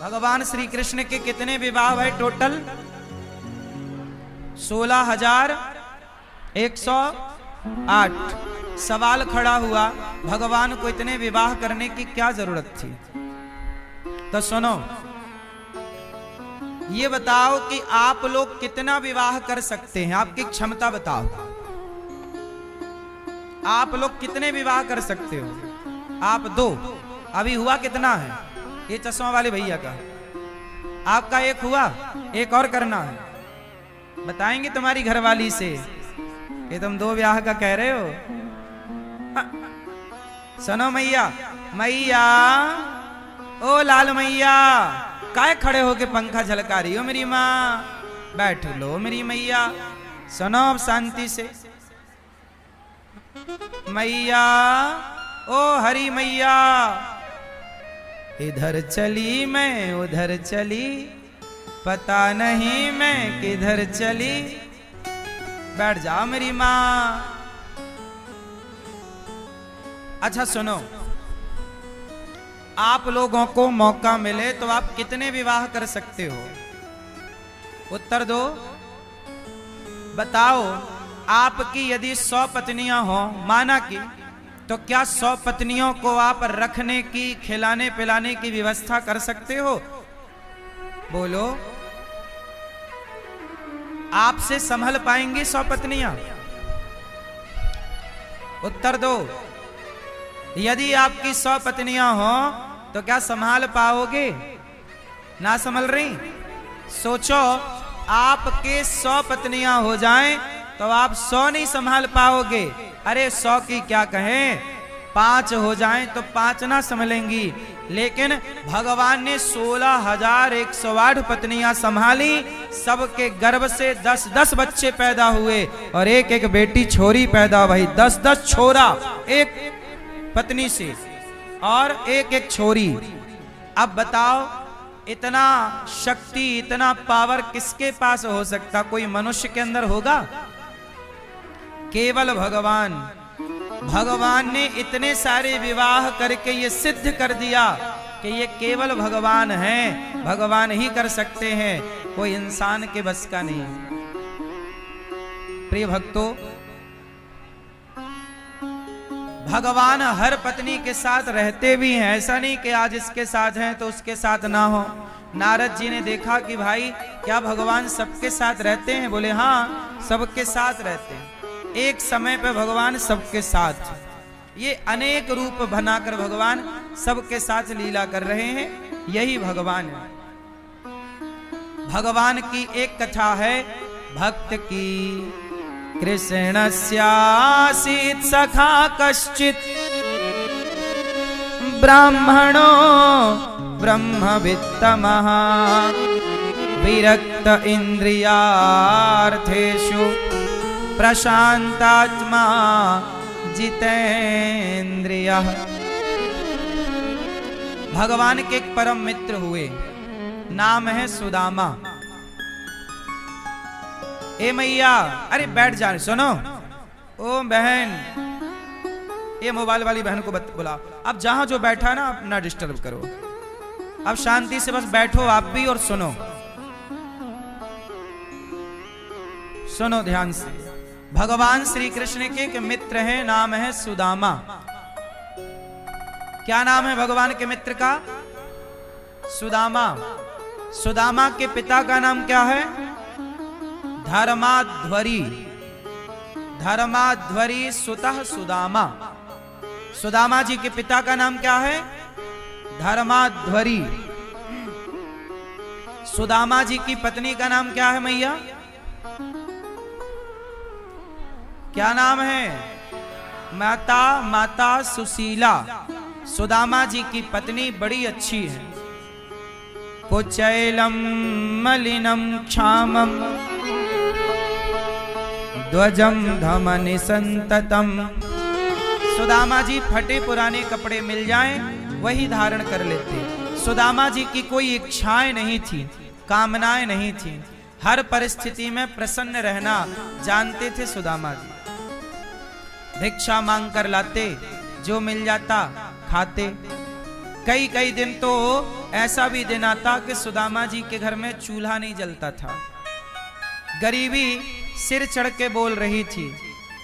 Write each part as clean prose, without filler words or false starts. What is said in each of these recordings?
भगवान श्री कृष्ण के कितने विवाह है टोटल? 16,108। सवाल खड़ा हुआ, भगवान को इतने विवाह करने की क्या जरूरत थी? तो सुनो, ये बताओ कि आप लोग कितना विवाह कर सकते हैं? आपकी क्षमता बताओ। आप लोग कितने विवाह कर सकते हो? आप 2। अभी हुआ कितना है? ये चश्मा वाले भैया का आपका 1 हुआ, 1 और करना है। बताएंगे तुम्हारी घरवाली से कि तुम 2 ब्याह का कह रहे हो। सुनो मैया, मैया ओ लाल मैया, काय खड़े होके पंखा झलका रही हो मेरी माँ? बैठ लो मेरी मैया, सुनो अब शांति से। मैया ओ हरी मैया, इधर चली मैं उधर चली, पता नहीं मैं किधर चली। बैठ जाओ मेरी माँ। अच्छा सुनो, आप लोगों को मौका मिले तो आप कितने विवाह कर सकते हो? उत्तर दो, बताओ। आपकी यदि 100 पत्नियां हो, माना कि, तो क्या 100 पत्नियों को आप रखने की, खिलाने पिलाने की व्यवस्था कर सकते हो? बोलो, आपसे संभल पाएंगी 100 पत्नियां? उत्तर दो। यदि आपकी 100 पत्नियां हो तो क्या संभाल पाओगे? ना संभल रही? सोचो, आपके 100 पत्नियां हो जाएं तो आप 100 नहीं संभाल पाओगे। अरे 100 की क्या कहें, 5 हो जाएं तो 5 ना संभलेंगी। लेकिन भगवान ने 16,108 पत्नियां संभाली, सबके गर्भ से 10-10 बच्चे पैदा हुए और एक एक बेटी छोरी पैदा हुई। 10-10 छोरा एक पत्नी से और एक एक छोरी। अब बताओ, इतना शक्ति, इतना पावर किसके पास हो सकता? कोई मनुष्य के अंदर होगा? केवल भगवान। भगवान ने इतने सारे विवाह करके ये सिद्ध कर दिया कि ये केवल भगवान हैं, भगवान ही कर सकते हैं, कोई इंसान के बस का नहीं। प्रिय भक्तों, भगवान हर पत्नी के साथ रहते भी हैं। ऐसा नहीं कि आज इसके साथ हैं तो उसके साथ ना हो। नारद जी ने देखा कि भाई क्या भगवान सबके साथ रहते हैं? बोले हाँ, सबके साथ रहते हैं। एक समय पे भगवान सबके साथ, ये अनेक रूप बनाकर भगवान सबके साथ लीला कर रहे हैं। यही भगवान है। भगवान की एक कथा है, भक्त की। कृष्णस्यासीत् सखा कश्चित्, ब्राह्मणो ब्रह्मवित्तमः, विरक्त इंद्रियार्थेषु, प्रशांतात्मा जितेन्द्रियः। भगवान के एक परम मित्र हुए, नाम है सुदामा। ए मैया, अरे बैठ जा, सुनो। ओ बहन, ये मोबाइल वाली बहन को बुला। अब जहां जो बैठा ना, आप ना डिस्टर्ब करो। अब शांति से बस बैठो आप भी और सुनो। सुनो ध्यान से। भगवान श्री कृष्ण के एक मित्र हैं, नाम है सुदामा। क्या नाम है भगवान के मित्र का? सुदामा। सुदामा के पिता का नाम क्या है? धर्माध्वरी। धर्माध्वरी सुतः सुदामा। सुदामा जी के पिता का नाम क्या है? धर्माध्वरी। सुदामा जी की पत्नी का नाम क्या है मैया? क्या नाम है? माता सुशीला। सुदामा जी की पत्नी बड़ी अच्छी है। कुचैलम मलिनम क्षामम, ध्वजम धमनि संततम। सुदामा जी फटे पुराने कपड़े मिल जाएं वही धारण कर लेते। सुदामा जी की कोई इच्छाएं नहीं थी, कामनाएं नहीं थी। हर परिस्थिति में प्रसन्न रहना जानते थे सुदामा जी। भिक्षा मांग कर लाते, जो मिल जाता खाते। कई कई दिन तो ऐसा भी दिन आता कि सुदामा जी के घर में चूल्हा नहीं जलता था। गरीबी सिर चढ़ के बोल रही थी।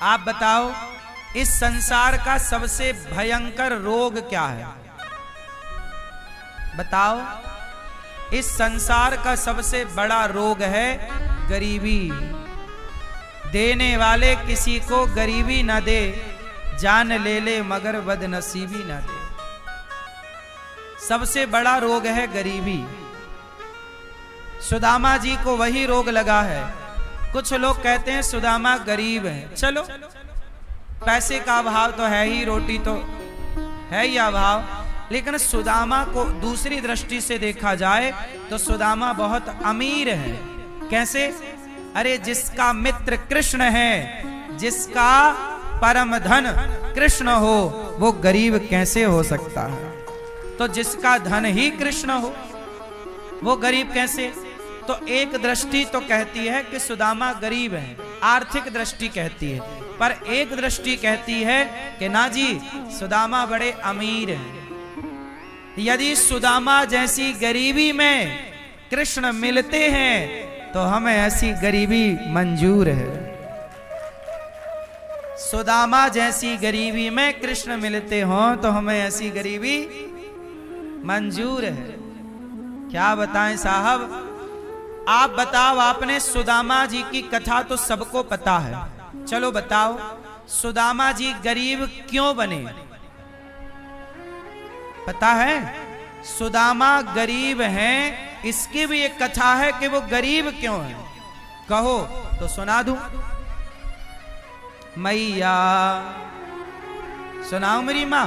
आप बताओ इस संसार का सबसे भयंकर रोग क्या है? बताओ, इस संसार का सबसे बड़ा रोग है गरीबी। देने वाले किसी को गरीबी ना दे, जान ले ले मगर बदनसीबी ना दे। सबसे बड़ा रोग है गरीबी। सुदामा जी को वही रोग लगा है। कुछ लोग कहते हैं सुदामा गरीब है। चलो, पैसे का अभाव तो है ही, रोटी तो है ही अभाव, लेकिन सुदामा को दूसरी दृष्टि से देखा जाए तो सुदामा बहुत अमीर है। कैसे? अरे जिसका मित्र कृष्ण है, जिसका परम धन कृष्ण हो, वो गरीब कैसे हो सकता है? तो जिसका धन ही कृष्ण हो वो गरीब कैसे? तो एक दृष्टि तो कहती है कि सुदामा गरीब है, आर्थिक दृष्टि कहती है, पर एक दृष्टि कहती है कि ना जी, सुदामा बड़े अमीर हैं। यदि सुदामा जैसी गरीबी में कृष्ण मिलते हैं तो हमें ऐसी गरीबी मंजूर है। सुदामा जैसी गरीबी में कृष्ण मिलते हो तो हमें ऐसी गरीबी मंजूर है। क्या बताएं साहब? आप बताओ, आपने सुदामा जी की कथा तो सबको पता है। चलो बताओ, सुदामा जी गरीब क्यों बने? पता है? सुदामा गरीब हैं, इसकी भी एक कथा है कि वो गरीब क्यों है। कहो तो सुना दूं। मैया सुनाओ मेरी मां।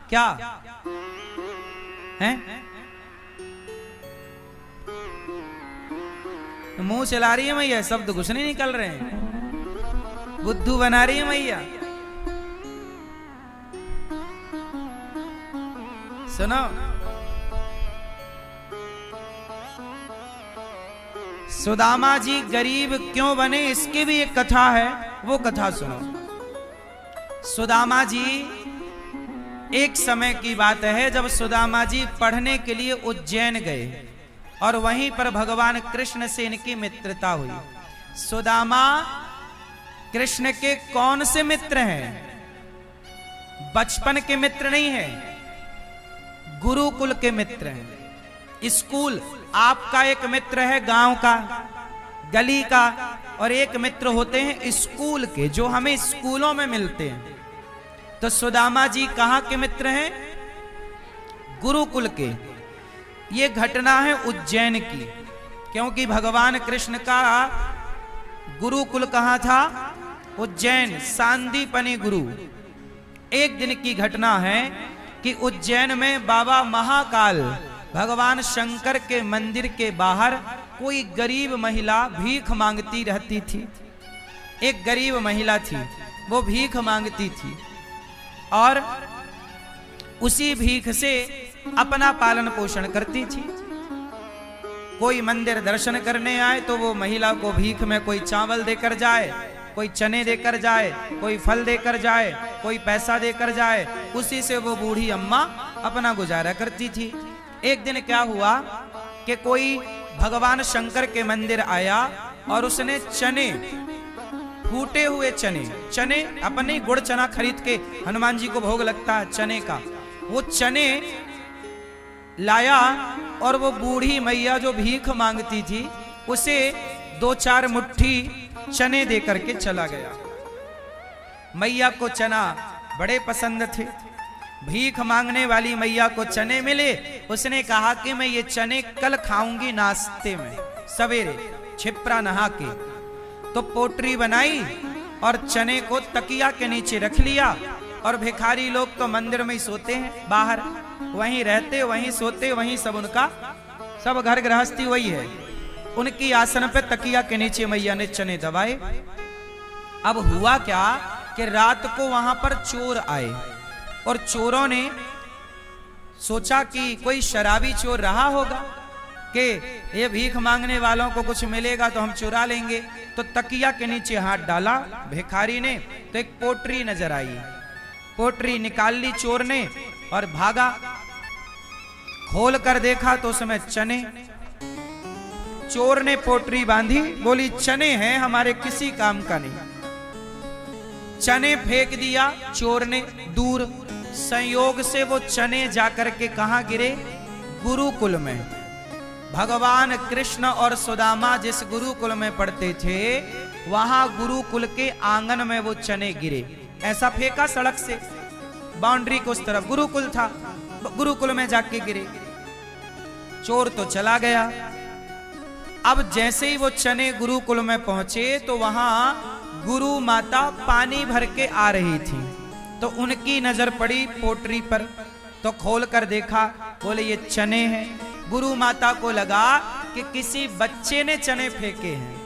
क्या है? मुंह चला रही है मैया, शब्द कुछ नहीं निकल रहे हैं, बुद्धू बना रही है मैया। सुनो, सुदामा जी गरीब क्यों बने, इसकी भी एक कथा है, वो कथा सुनो। सुदामा जी, एक समय की बात है जब सुदामा जी पढ़ने के लिए उज्जैन गए और वहीं पर भगवान कृष्ण से इनकी मित्रता हुई। सुदामा कृष्ण के कौन से मित्र हैं? बचपन के मित्र नहीं हैं, गुरुकुल के मित्र हैं। स्कूल, आपका एक मित्र है गांव का, गली का, और एक मित्र होते हैं स्कूल के, जो हमें स्कूलों में मिलते हैं। तो सुदामा जी कहां के मित्र हैं? गुरुकुल के। ये घटना है उज्जैन की, क्योंकि भगवान कृष्ण का गुरुकुल कहां था? उज्जैन, सांदीपनि गुरु। एक दिन की घटना है कि उज्जैन में बाबा महाकाल भगवान शंकर के मंदिर के बाहर कोई गरीब महिला भीख मांगती रहती थी। एक गरीब महिला थी, वो भीख मांगती थी और उसी भीख से अपना पालन पोषण करती थी। कोई मंदिर दर्शन करने आए तो वो महिला को भीख में कोई चावल देकर जाए, कोई चने देकर जाए, कोई फल देकर जाए, कोई पैसा देकर जाए, उसी से वो बूढ़ी अम्मा अपना गुजारा करती थी। एक दिन क्या हुआ कि कोई भगवान शंकर के मंदिर आया और उसने चने, फूटे हुए चने अपने गुड़ चना खरीद के, हनुमान जी को भोग लगता है चने का, वो चने लाया और वो बूढ़ी मैया जो भीख मांगती थी उसे 2-4 मुट्ठी चने दे करके चला गया। मैया को चना बड़े पसंद थे। भीख मांगने वाली मैया को चने मिले, उसने कहा कि मैं ये चने कल खाऊंगी नाश्ते में सवेरे, छिपरा नहा के। तो पोटरी बनाई और चने को तकिया के नीचे रख लिया। और भिखारी लोग तो मंदिर में ही सोते हैं, बाहर वहीं रहते, वहीं सोते, वहीं सब उनका सब घर गृहस्थी वही है। उनकी आसन पे तकिया के नीचे मैया ने चने दबाए। अब हुआ क्या कि रात को वहां पर चोर आए और चोरों ने सोचा कि कोई शराबी चोर रहा होगा कि ये भीख मांगने वालों को कुछ मिलेगा तो हम चुरा लेंगे। तो तकिया के नीचे हाथ डाला भिखारी ने तो एक पोटरी नजर आई। पोटरी निकाल ली चोर ने और भागा। खोल कर देखा तो उसमें चने। चोर ने पोटरी बांधी, बोली चने हैं हमारे किसी काम का नहीं। चने फेंक दिया चोर ने दूर। संयोग से वो चने जाकर के कहां गिरे? गुरुकुल में। भगवान कृष्ण और सुदामा जिस गुरुकुल में पढ़ते थे वहां गुरुकुल के आंगन में वो चने गिरे। ऐसा फेंका सड़क से, बाउंड्री को उस तरफ गुरुकुल था, गुरुकुल में जाके गिरे। चोर तो चला गया। अब जैसे ही वो चने गुरुकुल में पहुंचे तो वहां गुरु माता पानी भर के आ रही थी, तो उनकी नजर पड़ी पोटरी पर, तो खोल कर देखा, बोले ये चने हैं। गुरु माता को लगा कि किसी बच्चे ने चने फेंके हैं।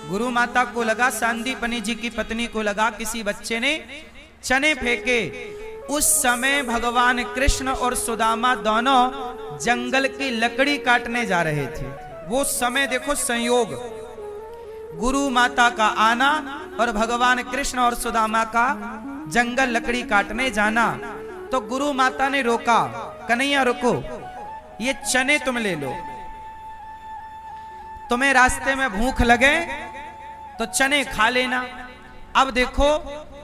गुरु माता को लगा, सांदीपनी जी की पत्नी को लगा किसी बच्चे ने चने फेंके। उस समय भगवान कृष्ण और सुदामा दोनों जंगल की लकड़ी काटने जा रहे थे। वो समय देखो संयोग, गुरु माता का आना और भगवान कृष्ण और सुदामा का जंगल लकड़ी काटने जाना। तो गुरु माता ने रोका, कन्हैया रुको, ये चने तुम ले लो, तुम्हें रास्ते में भूख लगे तो चने खा लेना। अब देखो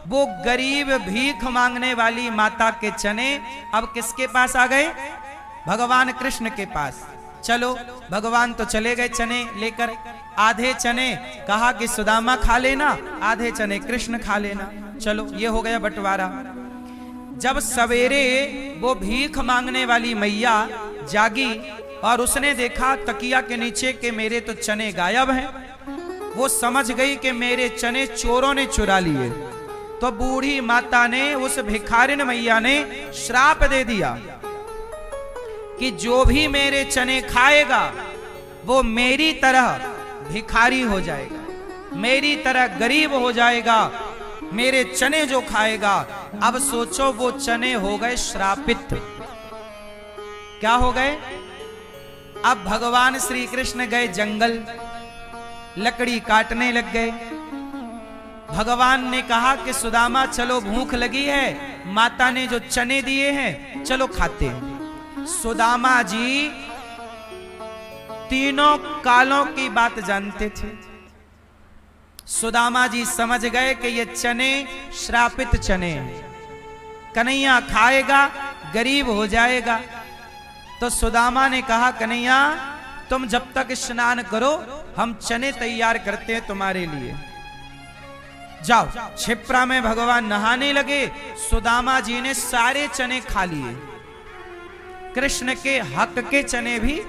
वो गरीब भीख मांगने वाली माता के चने अब किसके पास आ गए? भगवान कृष्ण के पास। चलो भगवान तो चले गए चने लेकर। आधे चने कहा कि सुदामा खा लेना, आधे चने कृष्ण खा लेना। चलो ये हो गया बंटवारा। जब सवेरे वो भीख मांगने वाली मैया जागी और उसने देखा तकिया के नीचे के मेरे तो चने गायब हैं, वो समझ गई कि मेरे चने चोरों ने चुरा लिए। तो बूढ़ी माता ने, उस भिखारिन मैया ने श्राप दे दिया कि जो भी मेरे चने खाएगा वो मेरी तरह भिखारी हो जाएगा, मेरी तरह गरीब हो जाएगा, मेरे चने जो खाएगा। अब सोचो वो चने हो गए श्रापित। क्या हो गए? अब भगवान श्री कृष्ण गए जंगल, लकड़ी काटने लग गए। भगवान ने कहा कि सुदामा चलो भूख लगी है, माता ने जो चने दिए हैं चलो खाते हैं। सुदामा जी तीनों कालों की बात जानते थे। सुदामा जी समझ गए कि ये चने श्रापित चने हैं, कन्हैया खाएगा गरीब हो जाएगा। तो सुदामा ने कहा कन्हैया तुम जब तक स्नान करो हम चने तैयार करते हैं तुम्हारे लिए। जाओ। क्षिप्रा में भगवान नहाने लगे। सुदामा जी ने सारे चने खा लिए, कृष्ण के हक के चने भी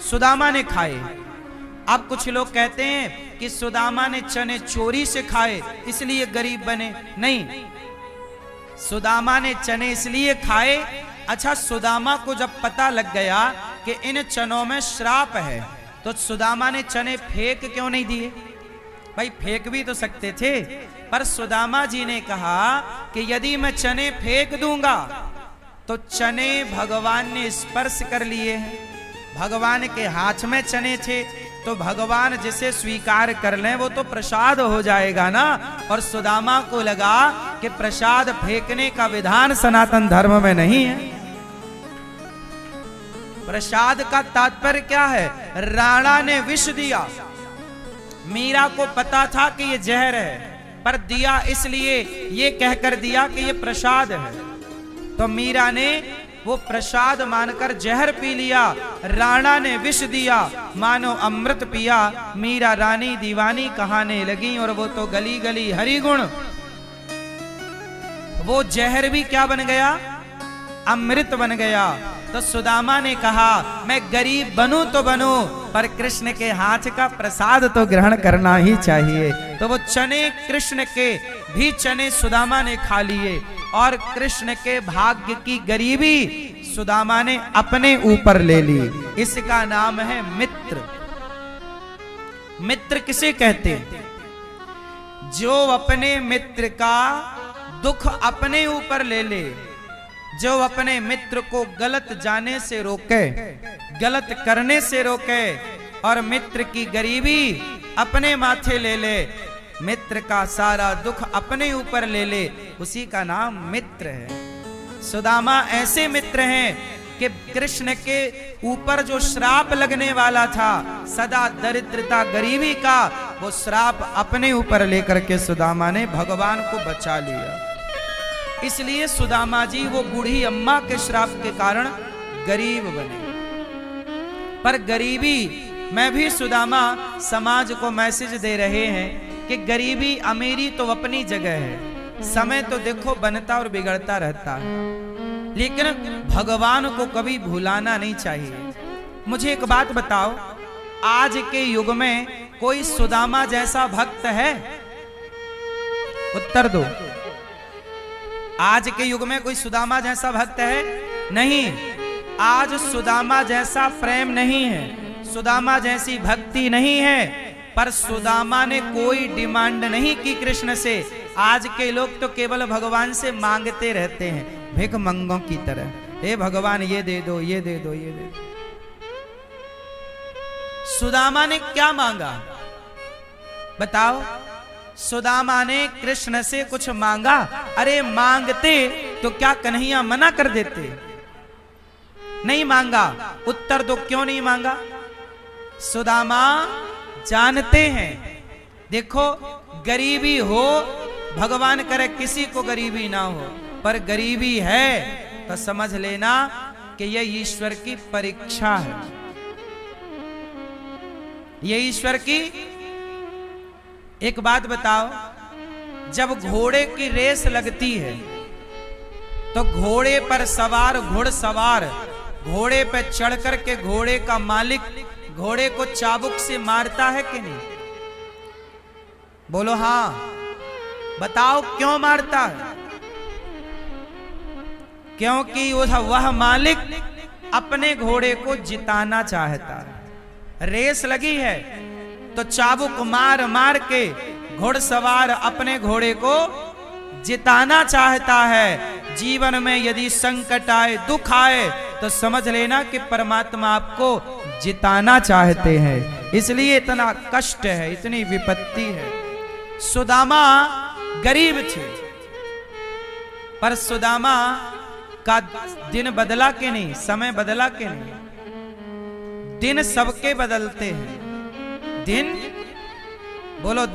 सुदामा ने खाए। अब कुछ लोग कहते हैं कि सुदामा ने चने चोरी से खाए इसलिए गरीब बने। नहीं, सुदामा ने चने इसलिए खाए। अच्छा, सुदामा को जब पता लग गया कि इन चनों में श्राप है तो सुदामा ने चने फेंक क्यों नहीं दिए? भाई फेंक भी तो सकते थे, पर सुदामा जी ने कहा कि यदि मैं चने फेंक दूंगा तो चने भगवान ने स्पर्श कर लिए हैं, भगवान के हाथ में चने थे, तो भगवान जिसे स्वीकार कर लें वो तो प्रसाद हो जाएगा ना। और सुदामा को लगा कि प्रसाद फेंकने का विधान सनातन धर्म में नहीं है। प्रसाद का तात्पर्य क्या है? राणा ने विष दिया, मीरा को पता था कि ये जहर है, पर दिया इसलिए ये कहकर दिया कि ये प्रसाद है, तो मीरा ने वो प्रसाद मानकर जहर पी लिया। राणा ने विष दिया, मानो अमृत पिया। मीरा रानी दीवानी कहाने लगी और वो तो गली गली हरि गुण। वो जहर भी क्या बन गया? अमृत बन गया। तो सुदामा ने कहा मैं गरीब बनूं तो बनूं, पर कृष्ण के हाथ का प्रसाद तो ग्रहण करना ही चाहिए। तो वो चने कृष्ण के भी चने सुदामा ने खा लिए और कृष्ण के भाग्य की गरीबी सुदामा ने अपने ऊपर ले ली। इसका नाम है मित्र। मित्र किसे कहते हैं? जो अपने मित्र का दुख अपने ऊपर ले ले, जो अपने मित्र को गलत जाने से रोके, गलत करने से रोके और मित्र की गरीबी अपने माथे ले ले, मित्र का सारा दुख अपने ऊपर ले ले, उसी का नाम मित्र है। सुदामा ऐसे मित्र हैं कि कृष्ण के ऊपर जो श्राप लगने वाला था सदा दरिद्रता गरीबी का, वो श्राप अपने ऊपर लेकर के सुदामा ने भगवान को बचा लिया। इसलिए सुदामा जी वो बूढ़ी अम्मा के श्राप के कारण गरीब बने। पर गरीबी में भी सुदामा समाज को मैसेज दे रहे हैं कि गरीबी अमीरी तो अपनी जगह है, समय तो देखो बनता और बिगड़ता रहता है, लेकिन भगवान को कभी भुलाना नहीं चाहिए। मुझे एक बात बताओ, आज के युग में कोई सुदामा जैसा भक्त है? उत्तर दो। आज के युग में कोई सुदामा जैसा भक्त है? नहीं। आज सुदामा जैसा प्रेम नहीं है, सुदामा जैसी भक्ति नहीं है। पर सुदामा ने कोई डिमांड नहीं की कृष्ण से। आज के लोग तो केवल भगवान से मांगते रहते हैं, भिख मंगों की तरह। हे भगवान ये दे दो, ये दे दो, ये दे दो। सुदामा ने क्या मांगा बताओ? सुदामा ने कृष्ण से कुछ मांगा? अरे मांगते तो क्या कन्हैया मना कर देते? नहीं मांगा। उत्तर दो, क्यों नहीं मांगा? सुदामा जानते हैं, देखो गरीबी हो, भगवान करे किसी को गरीबी ना हो, पर गरीबी है तो समझ लेना कि यह ईश्वर की परीक्षा है। यह ईश्वर की। एक बात बताओ, जब घोड़े की रेस लगती है तो घोड़े पर सवार घुड़सवार घोड़े पर चढ़ करके घोड़े का मालिक घोड़े को चाबुक से मारता है कि नहीं? बोलो हाँ। बताओ क्यों मारता है? क्योंकि वह मालिक अपने घोड़े को जिताना चाहता है। रेस लगी है तो चाबुक मार मार के घुड़सवार अपने घोड़े को जिताना चाहता है। जीवन में यदि संकट आए, दुख आए, तो समझ लेना कि परमात्मा आपको जिताना चाहते हैं, इसलिए इतना कष्ट है, इतनी विपत्ति है। सुदामा गरीब थे, पर सुदामा का दिन बदला कि नहीं? समय बदला कि नहीं? दिन सबके बदलते हैं। दिन बोलो,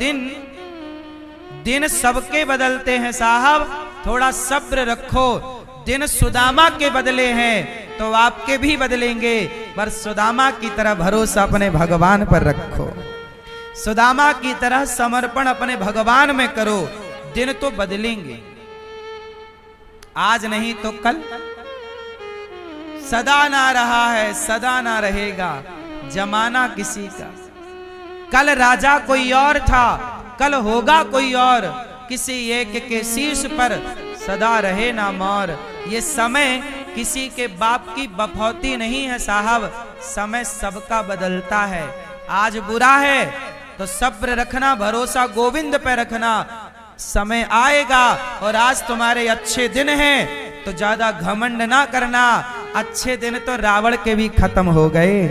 दिन सबके बदलते हैं साहब, थोड़ा सब्र रखो। दिन सुदामा के बदले हैं तो आपके भी बदलेंगे, पर सुदामा की तरह भरोसा अपने भगवान पर रखो। सुदामा की तरह समर्पण अपने भगवान में करो, दिन तो बदलेंगे। आज नहीं तो कल। सदा ना रहा है, सदा ना रहेगा जमाना किसी का। कल राजा कोई और था, कल होगा कोई और। किसी एक के शीश पर सदा रहे ना मोर। ये समय किसी के बाप की बफौती नहीं है साहब, समय सबका बदलता है। आज बुरा है तो सब्र रखना, भरोसा गोविंद पे रखना। समय आएगा और आज तुम्हारे अच्छे दिन हैं तो ज्यादा घमंड ना करना। अच्छे दिन तो रावण के भी खत्म हो गए,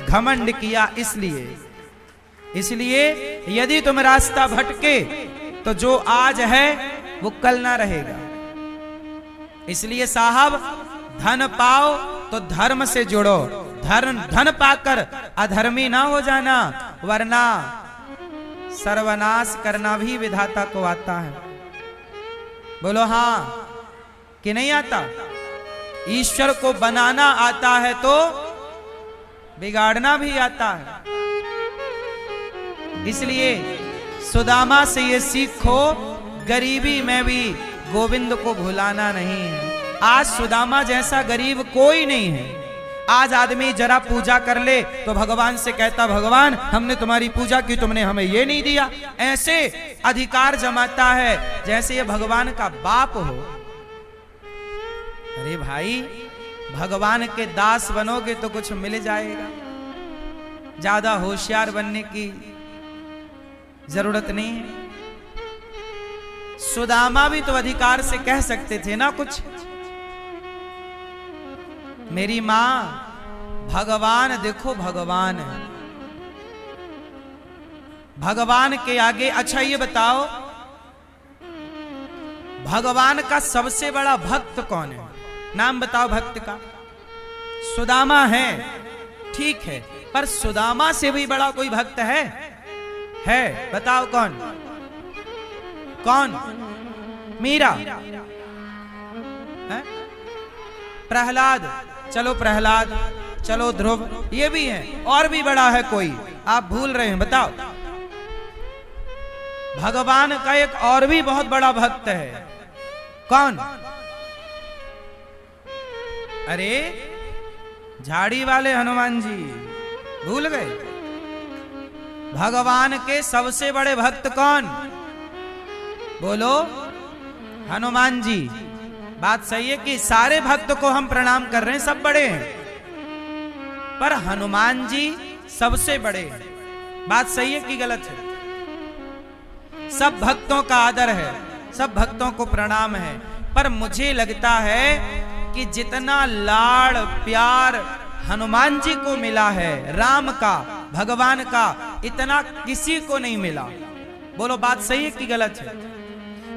घमंड किया इसलिए यदि तुम रास्ता भटके तो जो आज है वो कल ना रहेगा। इसलिए साहब, धन पाओ तो धर्म से जुड़ो, धन पाकर अधर्मी ना हो जाना, वरना सर्वनाश करना भी विधाता को आता है। बोलो हाँ कि नहीं आता? ईश्वर को बनाना आता है तो बिगाड़ना भी आता है। इसलिए सुदामा से ये सीखो, गरीबी में भी गोविंद को भुलाना नहीं है। आज सुदामा जैसा गरीब कोई नहीं है। आज आदमी जरा पूजा कर ले तो भगवान से कहता, भगवान हमने तुम्हारी पूजा की, तुमने हमें ये नहीं दिया। ऐसे अधिकार जमाता है जैसे ये भगवान का बाप हो। अरे भाई, भगवान के दास बनोगे तो कुछ मिल जाएगा, ज्यादा होशियार बनने की जरूरत नहीं है। सुदामा भी तो अधिकार से कह सकते थे ना कुछ। मेरी मां, भगवान देखो, भगवान है, भगवान के आगे। अच्छा ये बताओ, भगवान का सबसे बड़ा भक्त कौन है? नाम बताओ भक्त का। सुदामा है, ठीक है, पर सुदामा से भी बड़ा कोई भक्त है? बताओ कौन? कौन? मीरा है? प्रहलाद, चलो प्रहलाद, चलो ध्रुव, ये भी है। और भी बड़ा है कोई? आप भूल रहे हैं, बताओ। भगवान का एक और भी बहुत बड़ा भक्त है। कौन? अरे झाड़ी वाले हनुमान जी, भूल गए? भगवान के सबसे बड़े भक्त कौन? बोलो। हनुमान जी। बात सही है कि सारे भक्त को हम प्रणाम कर रहे हैं, सब बड़े हैं, पर हनुमान जी सबसे बड़े हैं। बात सही है कि गलत है? सब भक्तों का आदर है, सब भक्तों को प्रणाम है, पर मुझे लगता है कि जितना लाड़ प्यार हनुमान जी को मिला है, राम का, भगवान का, इतना किसी को नहीं मिला। बोलो बात सही है कि गलत है?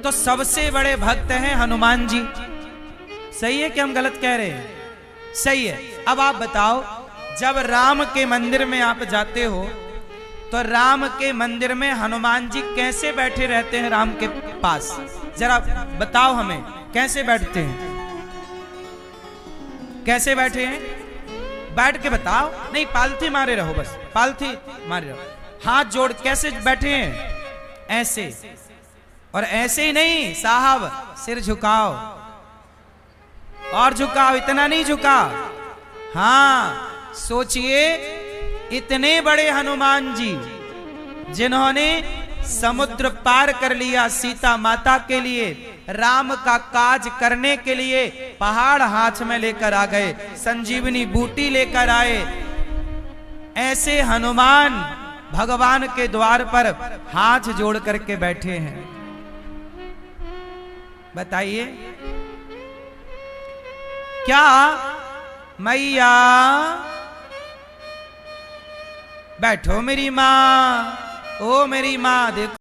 तो सबसे बड़े भक्त हैं हनुमान जी। सही है कि हम गलत कह रहे हैं? सही है। अब आप बताओ, जब राम के मंदिर में आप जाते हो तो राम के मंदिर में हनुमान जी कैसे बैठे रहते हैं राम के पास? जरा बताओ हमें, कैसे बैठते हैं? कैसे बैठे हैं? बैठ के बताओ। नहीं, पालथी मारे रहो, बस पालथी मारे रहो। हाथ जोड़ कैसे बैठे हैं? ऐसे। और ऐसे ही नहीं साहब, सिर झुकाओ और झुकाओ, इतना नहीं झुका। हाँ, सोचिए, इतने बड़े हनुमान जी जिन्होंने समुद्र पार कर लिया सीता माता के लिए, राम का काज करने के लिए पहाड़ हाथ में लेकर आ गए, संजीवनी बूटी लेकर आए। ऐसे हनुमान भगवान के द्वार पर हाथ जोड़ करके बैठे हैं। बताइए, क्या मैया बैठो मेरी माँ, ओ मेरी माँ, देखो